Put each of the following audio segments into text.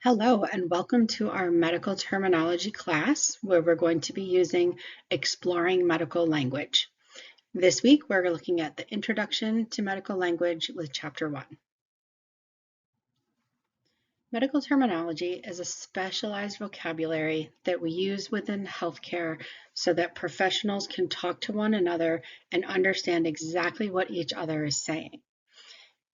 Hello, and welcome to our medical terminology class, where we're going to be using Exploring Medical Language. This week, we're looking at the Introduction to Medical Language with Chapter 1. Medical terminology is a specialized vocabulary that we use within healthcare so that professionals can talk to one another and understand exactly what each other is saying.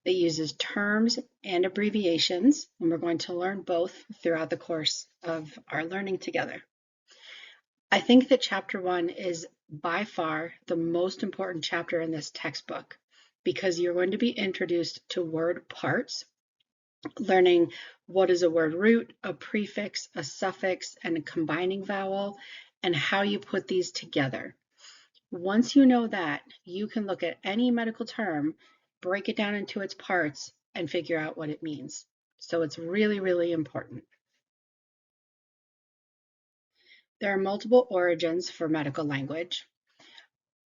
It uses terms and abbreviations, and we're going to learn both throughout the course of our learning together. I think that Chapter 1 is by far the most important chapter in this textbook because you're going to be introduced to word parts, learning what is a word root, a prefix, a suffix, and a combining vowel, and how you put these together. Once you know that, you can look at any medical term, break it down into its parts, and figure out what it means. So it's really, really important. There are multiple origins for medical language.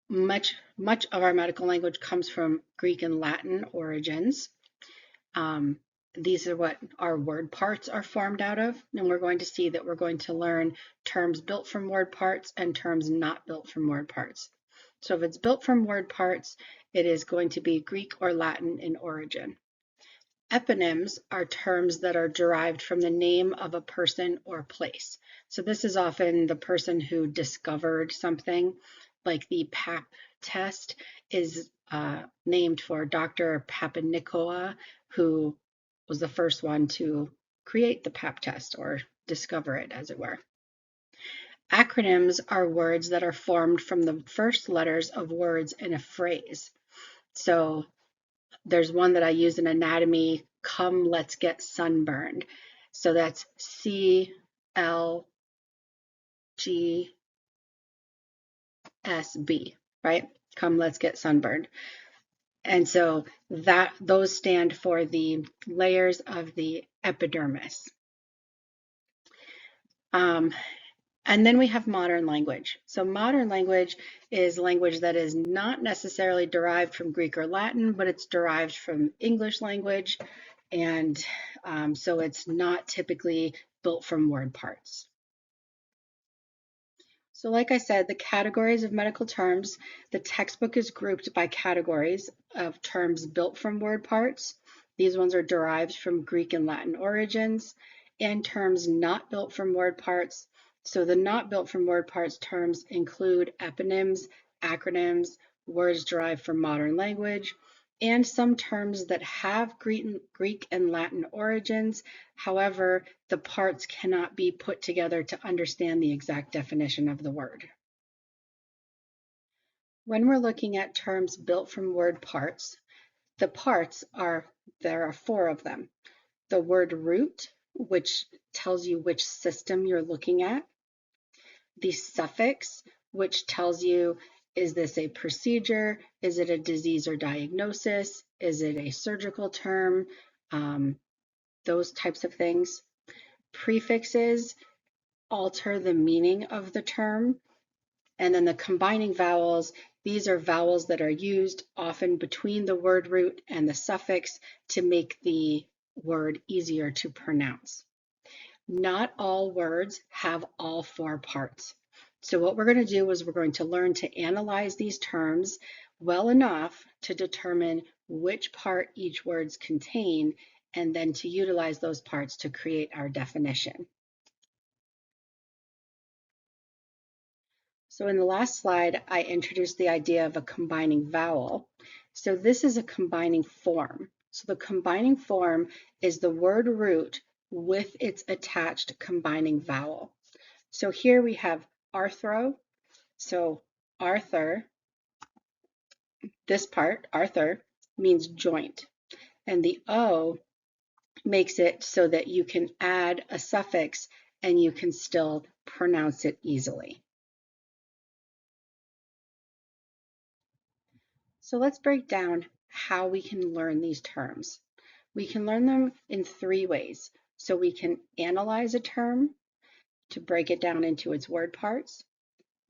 Much of our medical language comes from Greek and Latin origins. These are what our word parts are formed out of, and we're going to see that we're going to learn terms built from word parts and terms not built from word parts. So if it's built from word parts, it is going to be Greek or Latin in origin. Eponyms are terms that are derived from the name of a person or place. So this is often the person who discovered something, like the PAP test is named for Dr. Papanicolaou, who was the first one to create the PAP test or discover it, as it were. Acronyms are words that are formed from the first letters of words in a phrase. So there's one that I use in anatomy, come let's get sunburned. So that's CLGSB, right? Come let's get sunburned. And so those stand for the layers of the epidermis. And then we have modern language. So modern language is language that is not necessarily derived from Greek or Latin, but it's derived from English language. And so it's not typically built from word parts. So like I said, the categories of medical terms, the textbook is grouped by categories of terms built from word parts. These ones are derived from Greek and Latin origins, and terms not built from word parts. So the not built from word parts terms include eponyms, acronyms, words derived from modern language, and some terms that have Greek and Latin origins. However, the parts cannot be put together to understand the exact definition of the word. When we're looking at terms built from word parts, the parts there are 4 of them. The word root, which tells you which system you're looking at. The suffix, which tells you, is this a procedure? Is it a disease or diagnosis? Is it a surgical term? Those types of things. Prefixes alter the meaning of the term. And then the combining vowels, these are vowels that are used often between the word root and the suffix to make the word easier to pronounce. Not all words have all 4 parts. So what we're going to do is we're going to learn to analyze these terms well enough to determine which part each words contain, and then to utilize those parts to create our definition. So in the last slide, I introduced the idea of a combining vowel. So this is a combining form. So the combining form is the word root with its attached combining vowel. So here we have arthro. So Arthur, this part, Arthur, means joint. And the O makes it so that you can add a suffix and you can still pronounce it easily. So let's break down how we can learn these terms. We can learn them in 3 ways. So we can analyze a term to break it down into its word parts,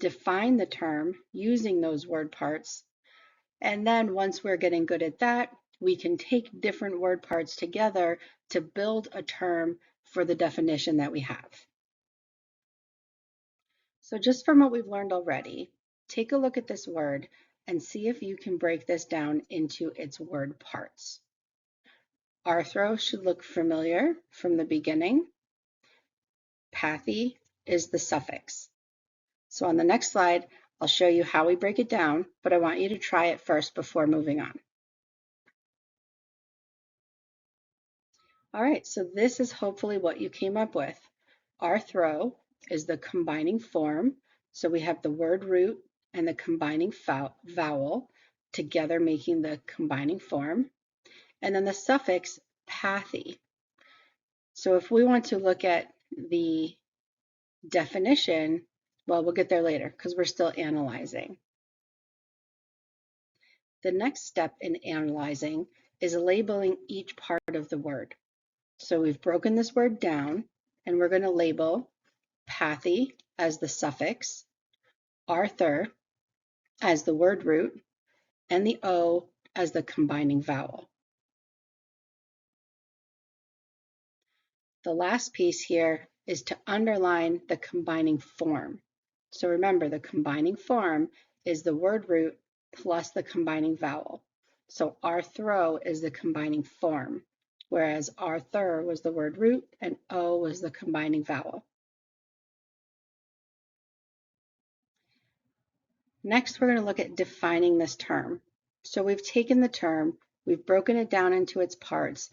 define the term using those word parts, and then once we're getting good at that, we can take different word parts together to build a term for the definition that we have. So just from what we've learned already, take a look at this word and see if you can break this down into its word parts. Arthro should look familiar from the beginning. Pathy is the suffix. So on the next slide, I'll show you how we break it down, but I want you to try it first before moving on. All right, so this is hopefully what you came up with. Arthro is the combining form. So we have the word root and the combining vowel together making the combining form. And then the suffix pathy. So if we want to look at the definition, well, we'll get there later because we're still analyzing. The next step in analyzing is labeling each part of the word. So we've broken this word down and we're going to label pathy as the suffix, Arthur as the word root, and the O as the combining vowel. The last piece here is to underline the combining form. So remember, the combining form is the word root plus the combining vowel. So arthro is the combining form, whereas Arthur was the word root and O was the combining vowel. Next, we're going to look at defining this term. So we've taken the term, we've broken it down into its parts.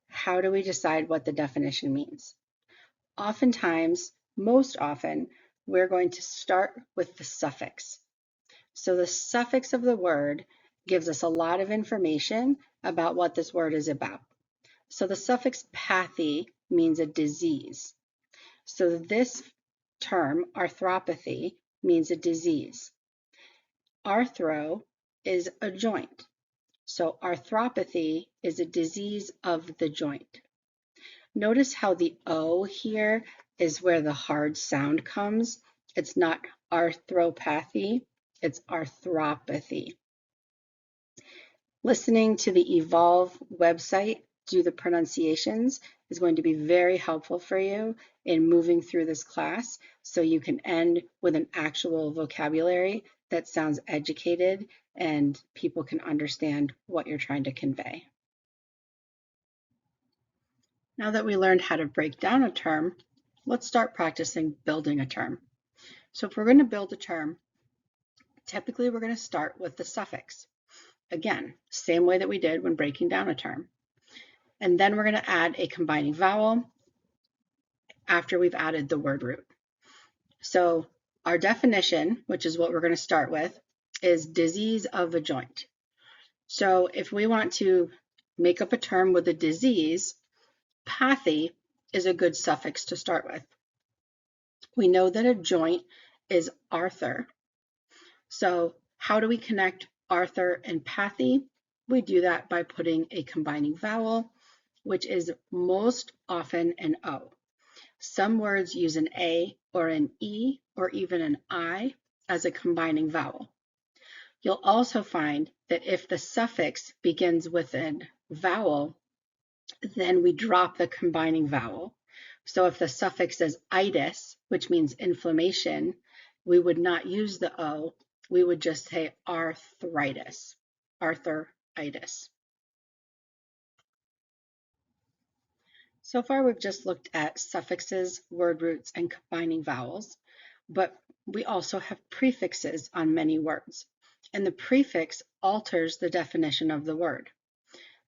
How do we decide what the definition means? Oftentimes, most often, we're going to start with the suffix. So the suffix of the word gives us a lot of information about what this word is about. So the suffix pathy means a disease. So this term, arthropathy, means a disease. Arthro is a joint. So arthropathy is a disease of the joint. Notice how the O here is where the hard sound comes. It's not arthropathy, it's arthropathy. Listening to the Evolve website do the pronunciations is going to be very helpful for you in moving through this class so you can end with an actual vocabulary that sounds educated and people can understand what you're trying to convey. Now that we learned how to break down a term, let's start practicing building a term. So if we're going to build a term, typically we're going to start with the suffix. Again, same way that we did when breaking down a term. And then we're going to add a combining vowel after we've added the word root. So our definition, which is what we're going to start with, is disease of a joint. So if we want to make up a term with a disease, pathy is a good suffix to start with. We know that a joint is Arthur. So how do we connect Arthur and pathy? We do that by putting a combining vowel, which is most often an O. Some words use an A or an E or even an I as a combining vowel. You'll also find that if the suffix begins with a vowel, then we drop the combining vowel. So if the suffix is itis, which means inflammation, we would not use the O, we would just say arthritis, arthritis. So far, we've just looked at suffixes, word roots, and combining vowels, but we also have prefixes on many words, and the prefix alters the definition of the word.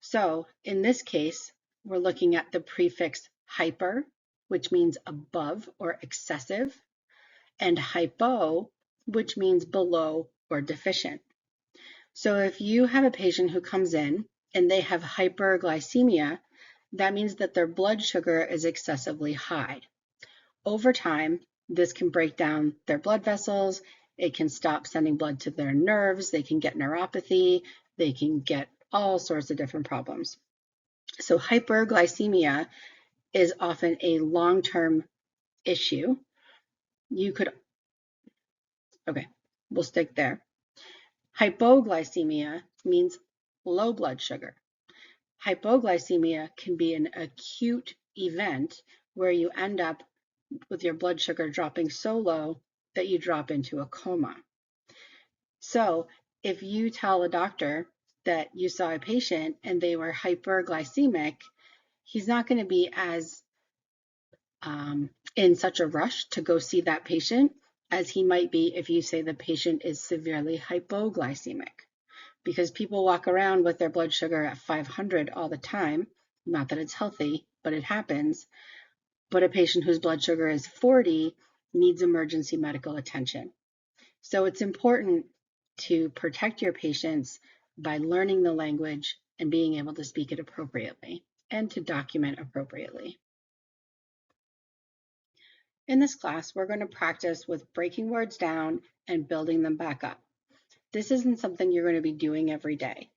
So in this case, we're looking at the prefix hyper, which means above or excessive, and hypo, which means below or deficient. So if you have a patient who comes in and they have hyperglycemia, that means that their blood sugar is excessively high. Over time, this can break down their blood vessels, it can stop sending blood to their nerves, they can get neuropathy, they can get all sorts of different problems. So hyperglycemia is often a long-term issue. Okay, we'll stick there. Hypoglycemia means low blood sugar. Hypoglycemia can be an acute event where you end up with your blood sugar dropping so low that you drop into a coma. So if you tell a doctor that you saw a patient and they were hyperglycemic, he's not going to be as in such a rush to go see that patient as he might be if you say the patient is severely hypoglycemic. Because people walk around with their blood sugar at 500 all the time. Not that it's healthy, but it happens. But a patient whose blood sugar is 40 needs emergency medical attention. So it's important to protect your patients by learning the language and being able to speak it appropriately and to document appropriately. In this class, we're going to practice with breaking words down and building them back up. This isn't something you're going to be doing every day.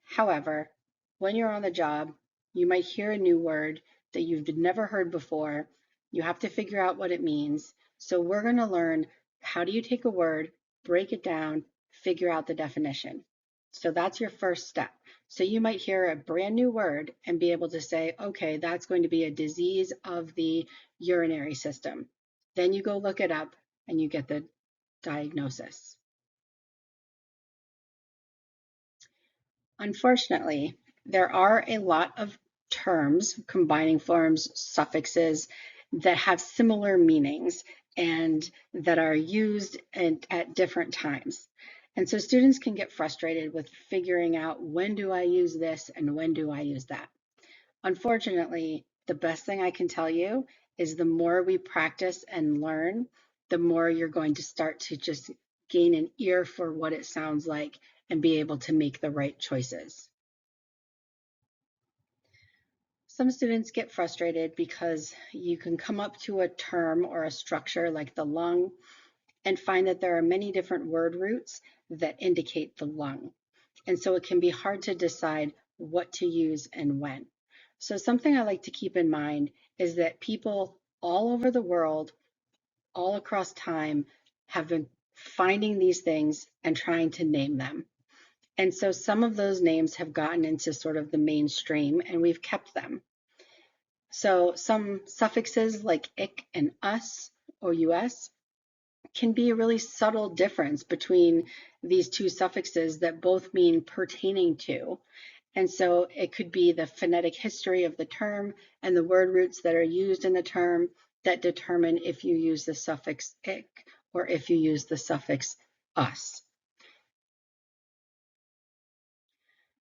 However, when you're on the job, you might hear a new word that you've never heard before. You have to figure out what it means. So we're going to learn, how do you take a word, break it down, figure out the definition. So that's your first step. So you might hear a brand new word and be able to say, okay, that's going to be a disease of the urinary system. Then you go look it up and you get the diagnosis. Unfortunately, there are a lot of terms, combining forms, suffixes that have similar meanings and that are used at different times. And so students can get frustrated with figuring out, when do I use this and when do I use that? Unfortunately, the best thing I can tell you is the more we practice and learn, the more you're going to start to just gain an ear for what it sounds like and be able to make the right choices. Some students get frustrated because you can come up to a term or a structure like the lung and find that there are many different word roots that indicate the lung. And so it can be hard to decide what to use and when. So something I like to keep in mind is that people all over the world, all across time, have been finding these things and trying to name them. And so some of those names have gotten into sort of the mainstream and we've kept them. So some suffixes like ik and us or us can be a really subtle difference between these two suffixes that both mean pertaining to. And so it could be the phonetic history of the term and the word roots that are used in the term that determine if you use the suffix ik or if you use the suffix us.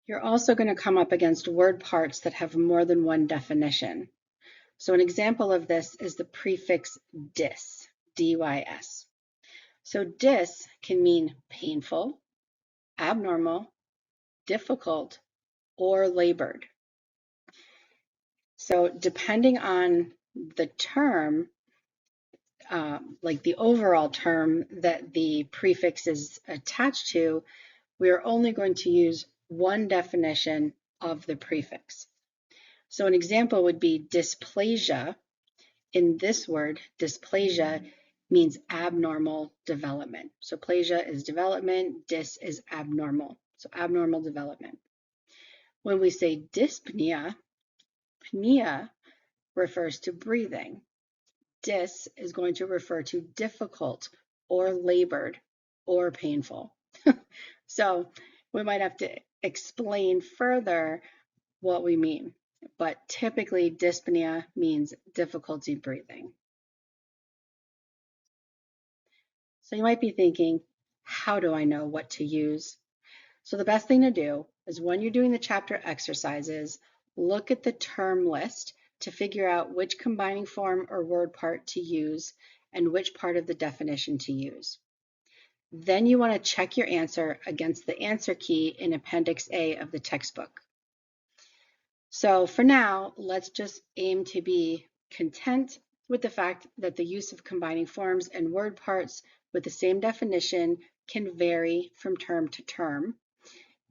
You're also going to come up against word parts that have more than one definition. So an example of this is the prefix dys, dys. So dys can mean painful, abnormal, difficult, or labored. So depending on the term, like the overall term that the prefix is attached to, we are only going to use one definition of the prefix. So an example would be dysplasia. In this word, dysplasia means abnormal development. So plasia is development, dys is abnormal. So abnormal development. When we say dyspnea, pnea refers to breathing. Dys is going to refer to difficult or labored or painful. So we might have to explain further what we mean, but typically dyspnea means difficulty breathing. So you might be thinking, how do I know what to use? So the best thing to do is when you're doing the chapter exercises, look at the term list to figure out which combining form or word part to use and which part of the definition to use. Then you want to check your answer against the answer key in Appendix A of the textbook. So for now, let's just aim to be content with the fact that the use of combining forms and word parts with the same definition can vary from term to term,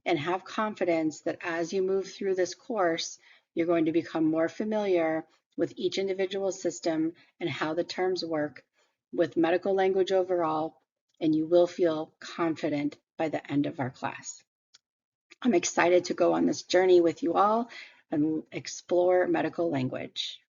and have confidence that as you move through this course, you're going to become more familiar with each individual system and how the terms work with medical language overall, and you will feel confident by the end of our class. I'm excited to go on this journey with you all and explore medical language.